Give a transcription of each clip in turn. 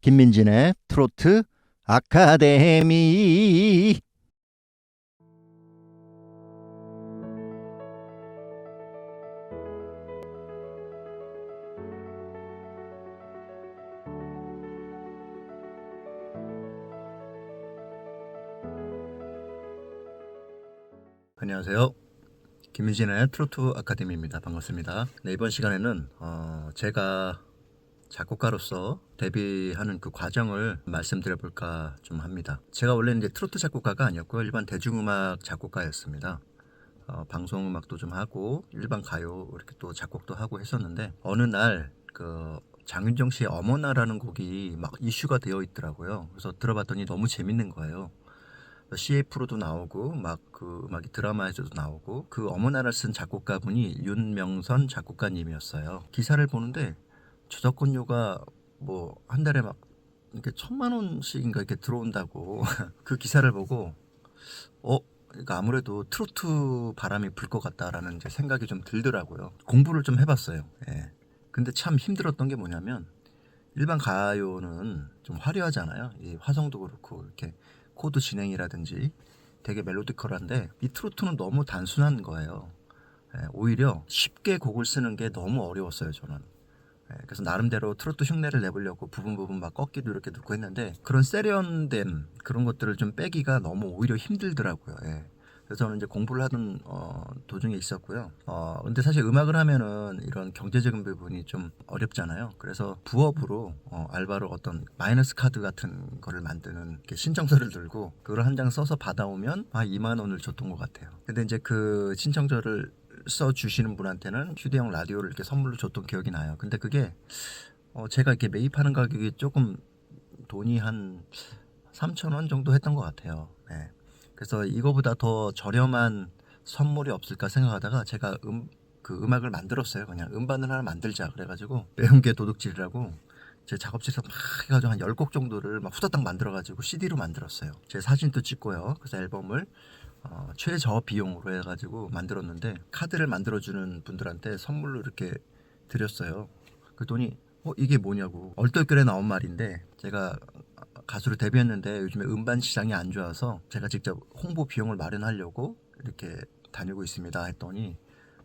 김민진의 트로트 아카데미. 안녕하세요. 김민진의 트로트 아카데미입니다. 반갑습니다. 네, 이번 시간에는 제가 작곡가로서 데뷔하는 그 과정을 말씀드려 볼까 좀 합니다. 제가 원래는 이제 트로트 작곡가가 아니었고요. 일반 대중음악 작곡가였습니다. 방송음악도 좀 하고 일반 가요 이렇게 또 작곡도 하고 했었는데, 어느 날 그 장윤정 씨의 어머나라는 곡이 막 이슈가 되어 있더라고요. 그래서 들어봤더니 너무 재밌는 거예요. CF로도 나오고 막 그 음악이 드라마에서도 나오고, 그 어머나를 쓴 작곡가분이 윤명선 작곡가님이었어요. 기사를 보는데 저작권료가 뭐 한 달에 막 이렇게 1,000만 원씩인가 이렇게 들어온다고 그 기사를 보고 그러니까 아무래도 트로트 바람이 불 것 같다라는 이제 생각이 좀 들더라고요. 공부를 좀 해봤어요. 예. 근데 참 힘들었던 게 뭐냐면, 일반 가요는 좀 화려하잖아요. 이 화성도 그렇고 이렇게 코드 진행이라든지 되게 멜로디컬한데, 이 트로트는 너무 단순한 거예요. 예, 오히려 쉽게 곡을 쓰는 게 너무 어려웠어요, 저는. 예, 그래서 나름대로 트로트 흉내를 내보려고 부분 막 꺾기도 이렇게 넣고 했는데, 그런 세련됨 그런 것들을 좀 빼기가 너무 오히려 힘들더라고요. 예. 그래서 저는 이제 공부를 하던 도중에 있었고요. 근데 사실 음악을 하면은 이런 경제적인 부분이 좀 어렵잖아요. 그래서 부업으로 알바로 어떤 마이너스 카드 같은 거를 만드는 이렇게 신청서를 들고 그걸 한 장 써서 받아오면 2만 원을 줬던 것 같아요. 근데 이제 그 신청서를 써 주시는 분한테는 휴대용 라디오를 이렇게 선물로 줬던 기억이 나요. 근데 그게 제가 이렇게 매입하는 가격이 조금 돈이 한 3,000원 정도 했던 것 같아요. 네. 그래서 이거보다 더 저렴한 선물이 없을까 생각하다가 제가 그 음악을 만들었어요. 그냥 음반을 하나 만들자 그래가지고, 매운 게 도둑질이라고 제 작업실에서 막 해가지고 한 10곡 정도를 막 후다닥 만들어가지고 CD로 만들었어요. 제 사진도 찍고요. 그래서 앨범을 최저 비용으로 해가지고 만들었는데, 카드를 만들어주는 분들한테 선물로 이렇게 드렸어요. 그랬더니 이게 뭐냐고 얼떨결에 나온 말인데, 제가 가수로 데뷔했는데 요즘에 음반 시장이 안 좋아서 제가 직접 홍보 비용을 마련하려고 이렇게 다니고 있습니다 했더니,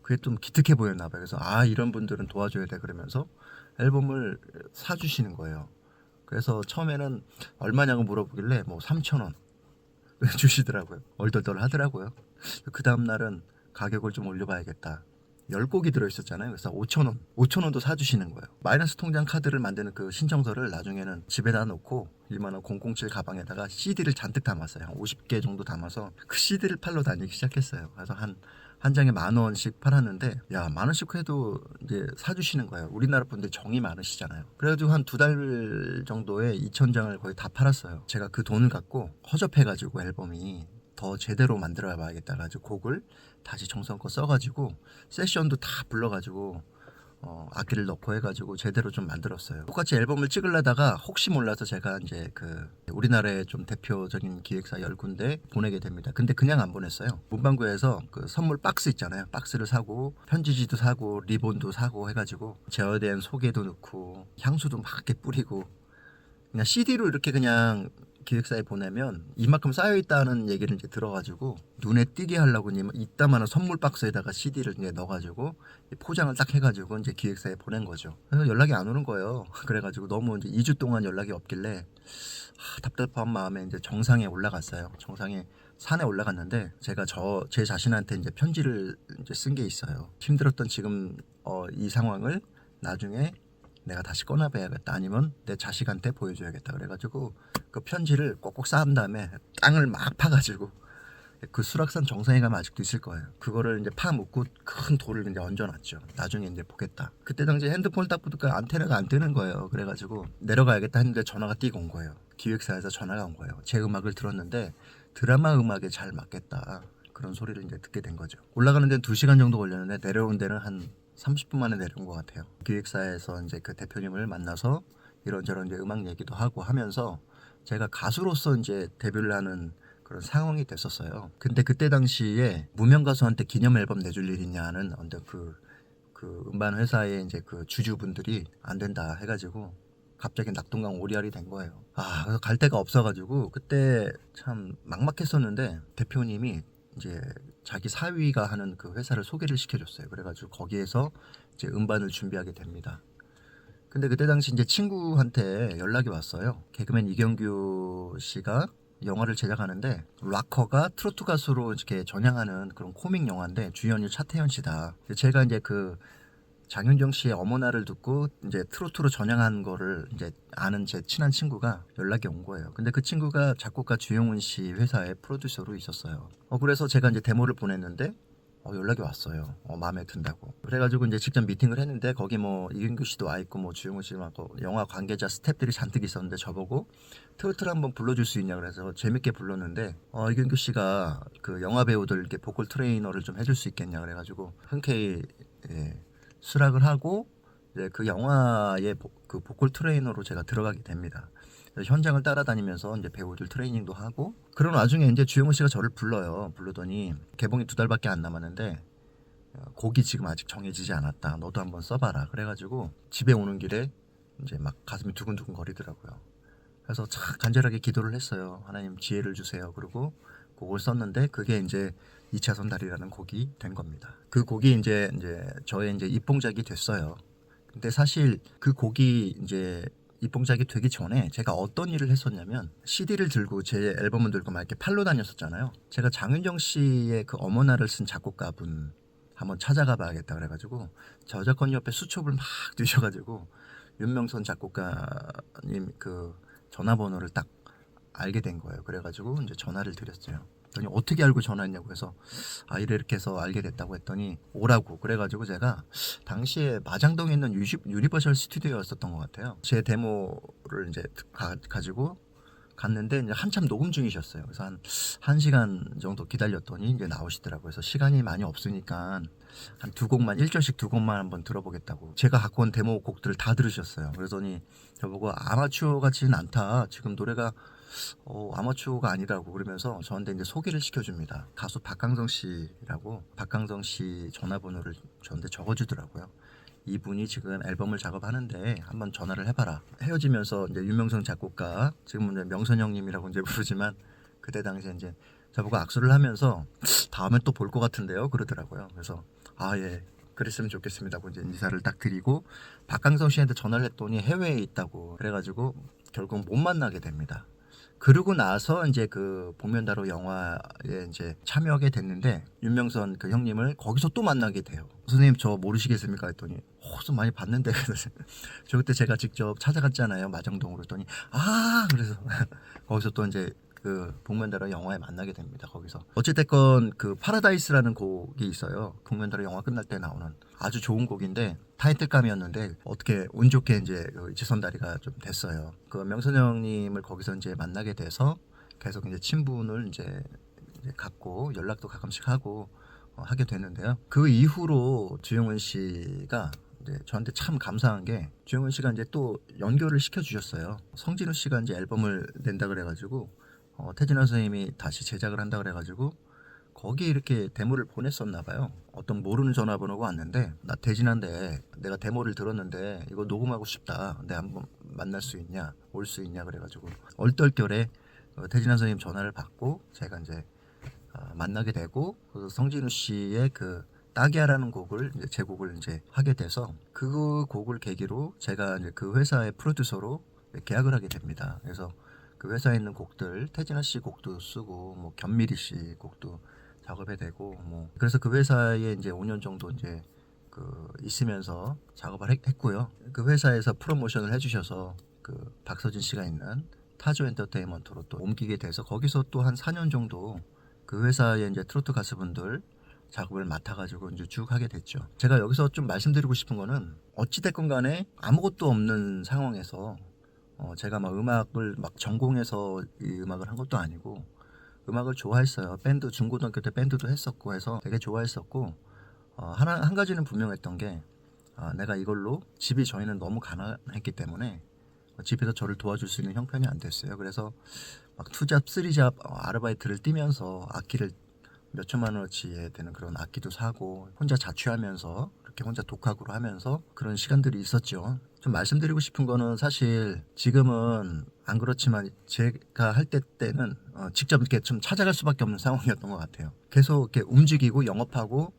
그게 좀 기특해 보였나 봐요. 그래서 이런 분들은 도와줘야 돼 그러면서 앨범을 사주시는 거예요. 그래서 처음에는 얼마냐고 물어보길래 뭐 3,000원 주시더라고요. 얼떨떨 하더라고요. 그 다음날은 가격을 좀 올려봐야겠다. 10곡이 들어있었잖아요. 그래서 5,000원, 5,000원도 사주시는 거예요. 마이너스 통장 카드를 만드는 그 신청서를 나중에는 집에다 놓고 일만한 007 가방에다가 CD를 잔뜩 담았어요. 한 50개 정도 담아서 그 CD를 팔러 다니기 시작했어요. 그래서 한 장에 10,000원씩 팔았는데, 야, 10,000원씩 해도 이제 사주시는 거예요. 우리나라 분들 정이 많으시잖아요. 그래가지고 한 2달 정도에 2,000장을 거의 다 팔았어요. 제가 그 돈을 갖고 허접해가지고 앨범이 더 제대로 만들어 봐야겠다 가지고 곡을 다시 정성껏 써가지고 세션도 다 불러가지고 악기를 넣고 해가지고 제대로 좀 만들었어요. 똑같이 앨범을 찍으려다가 혹시 몰라서 제가 이제 그 우리나라의 좀 대표적인 기획사 10군데 보내게 됩니다. 근데 그냥 안 보냈어요. 문방구에서 그 선물 박스 있잖아요. 박스를 사고 편지지도 사고 리본도 사고 해가지고 제어된 소개도 넣고 향수도 막 이렇게 뿌리고, 그냥 CD로 이렇게 그냥 기획사에 보내면 이만큼 쌓여있다는 얘기를 이제 들어가지고 눈에 띄게 하려고 이따만한 선물 박스에다가 CD를 이제 넣어가지고 포장을 딱 해가지고 이제 기획사에 보낸 거죠. 그래서 연락이 안 오는 거예요. 그래가지고 너무 이제 2주 동안 연락이 없길래 답답한 마음에 이제 정상에 올라갔어요. 정상에 산에 올라갔는데, 제가 제 자신한테 이제 편지를 이제 쓴 게 있어요. 힘들었던 지금 이 상황을 나중에 내가 다시 꺼내봐야겠다, 아니면 내 자식한테 보여줘야겠다 그래가지고 그 편지를 꼭꼭 쌓은 다음에 땅을 막 파가지고, 그 수락산 정상에 가면 아직도 있을 거예요. 그거를 이제 파 묻고 큰 돌을 이제 얹어놨죠. 나중에 이제 보겠다. 그때 당시 핸드폰을 딱 보니까 안테나가 안 뜨는 거예요. 그래가지고 내려가야겠다 했는데 전화가 뛰고 온 거예요. 기획사에서 전화가 온 거예요. 제 음악을 들었는데 드라마 음악에 잘 맞겠다, 그런 소리를 이제 듣게 된 거죠. 올라가는 데는 2시간 정도 걸렸는데 내려온 데는 한 30분 만에 내려온 것 같아요. 기획사에서 이제 그 대표님을 만나서 이런저런 이제 음악 얘기도 하고 하면서 제가 가수로서 이제 데뷔를 하는 그런 상황이 됐었어요. 근데 그때 당시에 무명 가수한테 기념 앨범 내줄 일 있냐는 언제 그 음반 회사의 이제 그 주주분들이 안 된다 해가지고 갑자기 낙동강 오리알이 된 거예요. 그래서 갈 데가 없어가지고 그때 참 막막했었는데 대표님이 이제 자기 사위가 하는 그 회사를 소개를 시켜줬어요. 그래가지고 거기에서 이제 음반을 준비하게 됩니다. 근데 그때 당시 이제 친구한테 연락이 왔어요. 개그맨 이경규 씨가 영화를 제작하는데 락커가 트로트 가수로 이렇게 전향하는 그런 코믹 영화인데 주연이 차태현 씨다. 제가 이제 그 장윤정 씨의 어머나를 듣고 이제 트로트로 전향한 거를 이제 아는 제 친한 친구가 연락이 온 거예요. 근데 그 친구가 작곡가 주영훈 씨 회사의 프로듀서로 있었어요. 그래서 제가 이제 데모를 보냈는데 연락이 왔어요. 마음에 든다고. 그래가지고 이제 직접 미팅을 했는데 거기 뭐 이경규 씨도 와 있고 뭐 주영훈 씨도 영화 관계자 스태프들이 잔뜩 있었는데 저보고 트로트를 한번 불러줄 수 있냐 그래서 재밌게 불렀는데 이경규 씨가 그 영화 배우들 이렇게 보컬 트레이너를 좀 해줄 수 있겠냐 그래가지고 흔쾌히 수락을 하고 이제 그 영화의 그 보컬 트레이너로 제가 들어가게 됩니다. 현장을 따라다니면서 이제 배우들 트레이닝도 하고 그런 와중에 이제 주영훈 씨가 저를 불러요. 부르더니 개봉이 2달밖에 안 남았는데 곡이 지금 아직 정해지지 않았다. 너도 한번 써봐라. 그래가지고 집에 오는 길에 이제 막 가슴이 두근두근 거리더라고요. 그래서 참 간절하게 기도를 했어요. 하나님 지혜를 주세요. 그리고 곡을 썼는데 그게 이제 2차선 달이라는 곡이 된 겁니다. 그 곡이 이제 저의 이제 입봉작이 됐어요. 근데 사실 그 곡이 이제 입봉작이 되기 전에 제가 어떤 일을 했었냐면 CD를 들고 제 앨범을 들고 막 이렇게 팔로 다녔었잖아요. 제가 장윤정 씨의 그 어머나를 쓴 작곡가분 한번 찾아가 봐야겠다 그래가지고 저작권 옆에 수첩을 막 뒤져가지고 윤명선 작곡가님 그 전화번호를 딱 알게 된 거예요. 그래가지고 이제 전화를 드렸어요. 그랬더니 어떻게 알고 전화했냐고 해서 이렇게 해서 알게 됐다고 했더니 오라고 그래가지고 제가 당시에 마장동에 있는 유니버셜 스튜디오였었던 것 같아요. 제 데모를 이제 가지고 갔는데 이제 한참 녹음 중이셨어요. 그래서 한 1시간 정도 기다렸더니 이제 나오시더라고요. 그래서 시간이 많이 없으니까 한 1절씩 2곡만 한번 들어보겠다고. 제가 갖고 온 데모 곡들을 다 들으셨어요. 그러더니 저보고 아마추어 같지는 않다. 지금 노래가 아마추어가 아니라고 그러면서 저한테 이제 소개를 시켜줍니다. 가수 박강성 씨라고 박강성 씨 전화번호를 저한테 적어주더라고요. 이분이 지금 앨범을 작업하는데 한번 전화를 해봐라. 헤어지면서 이제 윤명선 작곡가 지금은 이제 명선 형님이라고 이제 부르지만 그때 당시에 이제 저보고 악수를 하면서 다음에 또 볼 것 같은데요 그러더라고요. 그래서 예 그랬으면 좋겠습니다. 이제 인사를 딱 드리고 박강성 씨한테 전화를 했더니 해외에 있다고 그래가지고 결국 못 만나게 됩니다. 그러고 나서 이제 그 복면다로 영화에 이제 참여하게 됐는데 윤명선 그 형님을 거기서 또 만나게 돼요. 선생님 저 모르시겠습니까 했더니 좀 많이 봤는데 저 그때 제가 직접 찾아갔잖아요 마장동으로 했더니 그래서 거기서 또 이제 그 복면다로 영화에 만나게 됩니다. 거기서 어찌됐건 그 파라다이스라는 곡이 있어요. 복면다로 영화 끝날 때 나오는 아주 좋은 곡인데 타이틀감이었는데 어떻게 운 좋게 이제 지선다리가 좀 됐어요. 그 명선 형님을 거기서 이제 만나게 돼서 계속 이제 친분을 이제 갖고 연락도 가끔씩 하고 하게 됐는데요. 그 이후로 주영훈 씨가 이제 저한테 참 감사한 게 주영훈 씨가 이제 또 연결을 시켜 주셨어요. 성진우 씨가 이제 앨범을 낸다 그래가지고 태진아 선생님이 다시 제작을 한다 그래가지고 거기에 이렇게 데모를 보냈었나 봐요. 어떤 모르는 전화번호가 왔는데 나 대진한데 내가 데모를 들었는데 이거 녹음하고 싶다. 내가 한번 만날 수 있냐 올 수 있냐 그래가지고 얼떨결에 태진아 선생님 전화를 받고 제가 이제 만나게 되고 그래서 성진우 씨의 그 딱이야라는 곡을 이제 제 곡을 이제 하게 돼서 그 곡을 계기로 제가 이제 그 회사의 프로듀서로 계약을 하게 됩니다. 그래서 그 회사에 있는 곡들 태진아 씨 곡도 쓰고 뭐 견미리 씨 곡도 작업해 되고 뭐 그래서 그 회사에 이제 5년 정도 이제 그 있으면서 작업을 했고요. 그 회사에서 프로모션을 해주셔서 그 박서진 씨가 있는 타조 엔터테인먼트로 또 옮기게 돼서 거기서 또 한 4년 정도 그 회사에 이제 트로트 가수분들 작업을 맡아가지고 이제 쭉 하게 됐죠. 제가 여기서 좀 말씀드리고 싶은 거는 어찌됐건 간에 아무것도 없는 상황에서 제가 막 음악을 막 전공해서 이 음악을 한 것도 아니고 음악을 좋아했어요. 밴드 중고등학교 때 밴드도 했었고 해서 되게 좋아했었고 한 가지는 분명했던 게 내가 이걸로 집이 저희는 너무 가난했기 때문에 집에서 저를 도와줄 수 있는 형편이 안 됐어요. 그래서 막 투잡, 쓰리잡 아르바이트를 뛰면서 악기를 몇 천만 원어치 되는 그런 악기도 사고 혼자 자취하면서 이렇게 혼자 독학으로 하면서 그런 시간들이 있었죠. 좀 말씀드리고 싶은 거는 사실 지금은 안 그렇지만 제가 할 때는 직접 이렇게 좀 찾아갈 수밖에 없는 상황이었던 것 같아요. 계속 이렇게 움직이고 영업하고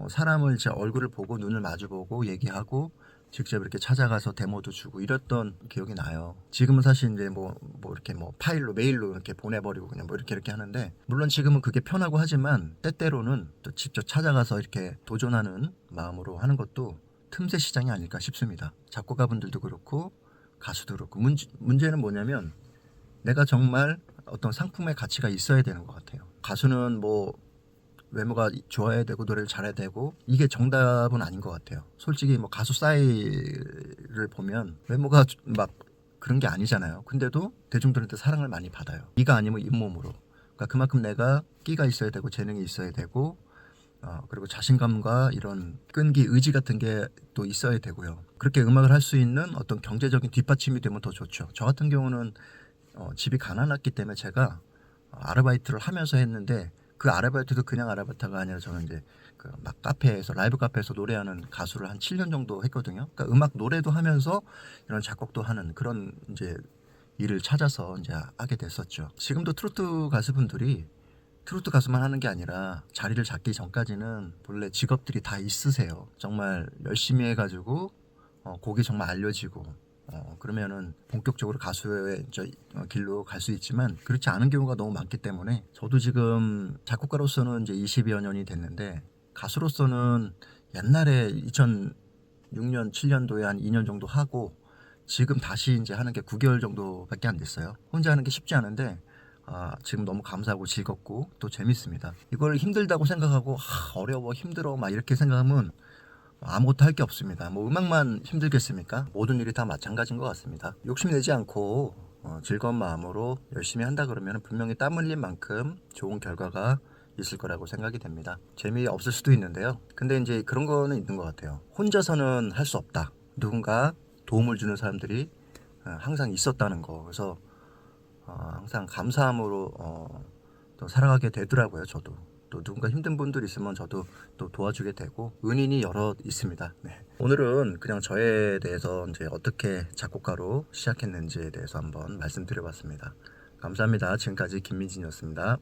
사람을 제 얼굴을 보고 눈을 마주보고 얘기하고 직접 이렇게 찾아가서 데모도 주고 이랬던 기억이 나요. 지금은 사실 이제 뭐 이렇게 뭐 파일로 메일로 이렇게 보내버리고 그냥 뭐 이렇게 하는데, 물론 지금은 그게 편하고 하지만 때때로는 또 직접 찾아가서 이렇게 도전하는 마음으로 하는 것도 틈새 시장이 아닐까 싶습니다. 작곡가분들도 그렇고 가수도 그렇고 문제는 뭐냐면 내가 정말 어떤 상품의 가치가 있어야 되는 것 같아요. 가수는 뭐 외모가 좋아야 되고 노래를 잘해야 되고 이게 정답은 아닌 것 같아요. 솔직히 뭐 가수 싸이를 보면 외모가 막 그런 게 아니잖아요. 근데도 대중들한테 사랑을 많이 받아요. 이가 아니면 잇몸으로. 그러니까 그만큼 내가 끼가 있어야 되고 재능이 있어야 되고 그리고 자신감과 이런 끈기, 의지 같은 게 또 있어야 되고요. 그렇게 음악을 할 수 있는 어떤 경제적인 뒷받침이 되면 더 좋죠. 저 같은 경우는 집이 가난했기 때문에 제가 아르바이트를 하면서 했는데, 그 아르바이트도 그냥 아르바이트가 아니라 저는 이제 그 막 카페에서 라이브 카페에서 노래하는 가수를 한 7년 정도 했거든요. 그러니까 음악 노래도 하면서 이런 작곡도 하는 그런 이제 일을 찾아서 이제 하게 됐었죠. 지금도 트로트 가수분들이 트로트 가수만 하는 게 아니라 자리를 잡기 전까지는 본래 직업들이 다 있으세요. 정말 열심히 해가지고 곡이 정말 알려지고 그러면은 본격적으로 가수의 길로 갈 수 있지만 그렇지 않은 경우가 너무 많기 때문에, 저도 지금 작곡가로서는 이제 20여 년이 됐는데 가수로서는 옛날에 2006년 7년도에 한 2년 정도 하고 지금 다시 이제 하는 게 9개월 정도밖에 안 됐어요. 혼자 하는 게 쉽지 않은데 지금 너무 감사하고 즐겁고 또 재밌습니다. 이걸 힘들다고 생각하고 어려워 힘들어 막 이렇게 생각하면 아무것도 할 게 없습니다. 뭐 음악만 힘들겠습니까? 모든 일이 다 마찬가지인 것 같습니다. 욕심내지 않고 즐거운 마음으로 열심히 한다 그러면 분명히 땀 흘린 만큼 좋은 결과가 있을 거라고 생각이 됩니다. 재미없을 수도 있는데요. 근데 이제 그런 거는 있는 것 같아요. 혼자서는 할 수 없다. 누군가 도움을 주는 사람들이 항상 있었다는 거. 그래서 항상 감사함으로 또 살아가게 되더라고요. 저도 또 누군가 힘든 분들 있으면 저도 또 도와주게 되고 은인이 여러 있습니다. 네. 오늘은 그냥 저에 대해서 이제 어떻게 작곡가로 시작했는지에 대해서 한번 말씀드려봤습니다. 감사합니다. 지금까지 김민진이었습니다.